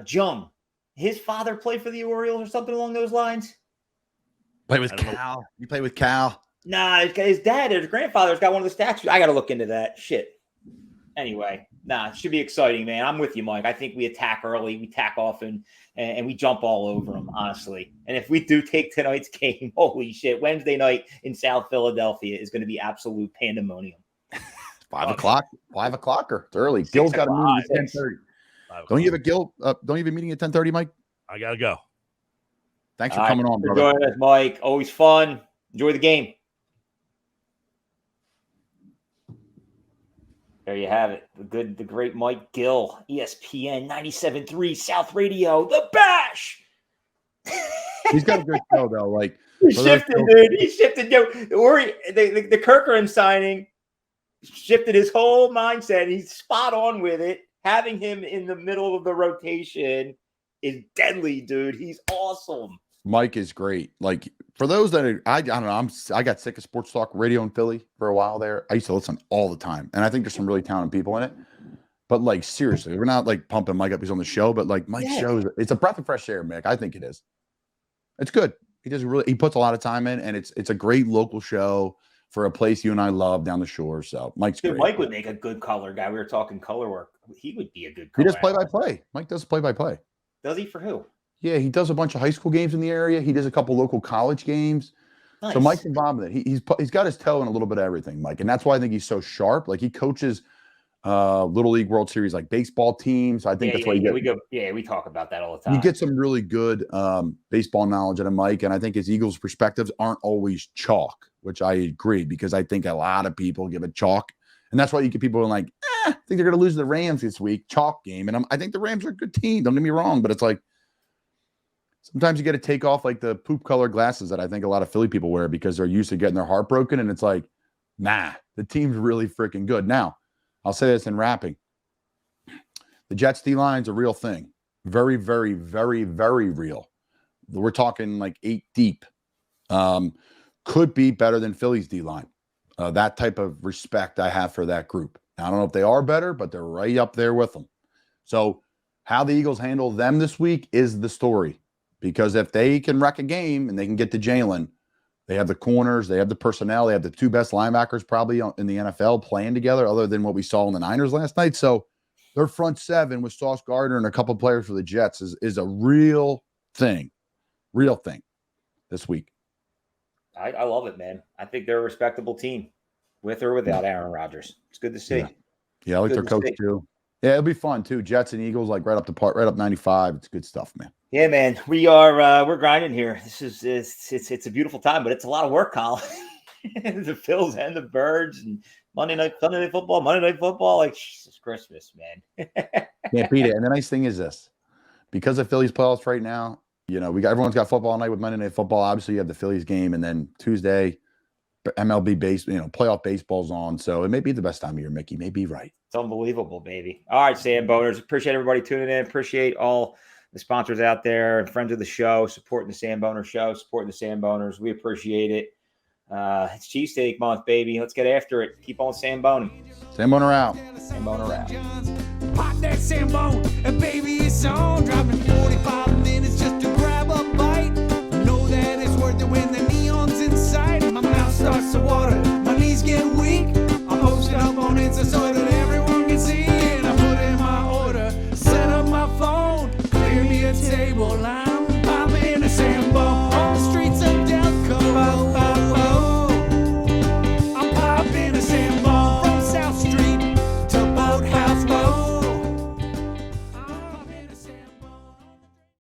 Jung. His father played for the Orioles or something along those lines. Play with Cal. You play with Cal. Nah, his dad, his grandfather's got one of the statues. I got to look into that shit. Anyway, it should be exciting, man. I'm with you, Mike. I think we attack early, we tack often, and we jump all over them, honestly. And if we do take tonight's game, holy shit, Wednesday night in South Philadelphia is going to be absolute pandemonium. 5 o'clock, 5 o'clocker. It's early. Gill's got a meeting at 10:30. Don't you have a Gill? Don't you have a meeting at 10:30, Mike? I gotta go. Thanks for coming on, brother. Join us, Mike. Always fun. Enjoy the game. There you have it. The great Mike Gill, ESPN 97.3 South Radio, The Bash. He's got a good show, though. Like he shifted, dude. He shifted. The Kirkland signing shifted his whole mindset. He's spot on with it. Having him in the middle of the rotation is deadly, dude. He's awesome. Mike is great. Like for those that I don't know, I got sick of sports talk radio in Philly for a while there. I used to listen all the time, and I think there's some really talented people in it. But like seriously, we're not like pumping Mike up. He's on the show, but like Mike's show, it's a breath of fresh air, Mick. I think it is. It's good. He puts a lot of time in, and it's a great local show for a place you and I love down the shore. So Mike's great. Mike would make a good color guy. We were talking color work. He would be a good color. He does play-by-play. Mike does play-by-play. Does he? For who? Yeah, he does a bunch of high school games in the area. He does a couple local college games. Nice. So Mike's involved in it. He's got his toe in a little bit of everything, Mike. And that's why I think he's so sharp. Like he coaches Little League World Series, like baseball teams. I think that's why we talk about that all the time. You get some really good baseball knowledge out of Mike. And I think his Eagles perspectives aren't always chalk, which I agree, because I think a lot of people give it chalk. And that's why you get people like, I think they're going to lose to the Rams this week, chalk game. And I think the Rams are a good team. Don't get me wrong, but it's like, sometimes you got to take off like the poop color glasses that I think a lot of Philly people wear because they're used to getting their heart broken. And it's like, nah, the team's really freaking good. Now, I'll say this in wrapping. The Jets D-line's a real thing. Very, very, very, very real. We're talking like 8 deep. Could be better than Philly's D-line. That type of respect I have for that group. Now, I don't know if they are better, but they're right up there with them. So how the Eagles handle them this week is the story. because if they can wreck a game and they can get to Jalen, they have the corners, they have the personnel, they have the two best linebackers probably in the NFL playing together, other than what we saw in the Niners last night. So their front seven with Sauce Gardner and a couple players for the Jets is a real thing this week. I love it, man. I think they're a respectable team with or without Aaron Rodgers. It's good to see. Yeah, I like their coach too. Yeah, it'll be fun too. Jets and Eagles, like right up 95. It's good stuff, man. Yeah, man. We're grinding here. It's a beautiful time, but it's a lot of work, Colin. The Phils and the Birds and Sunday night football, like it's Christmas, man. Can't beat it. And the nice thing is this, because of Phillies playoffs right now, everyone's got football night with Monday Night Football. Obviously, you have the Phillies game, and then Tuesday, MLB playoff baseball's on. So it may be the best time of year, Mickey. May be right. It's unbelievable, baby. All right, Sam Boners. Appreciate everybody tuning in. Appreciate all the sponsors out there and friends of the show supporting the Sam Boner Show, supporting the Sam Boners. We appreciate it. It's Cheesesteak month, baby. Let's get after it. Keep on Sam Boning. Sam Boner out. Sam Boner out. Pop that Sam Bone, and baby, it's on. Driving 45 minutes just to grab a bite. Know that it's worth it when the neon's inside. My mouth starts to water, my knees get weak. I post up on Insta so that everyone can see. And I put in my order, set up my phone, clear me a table line.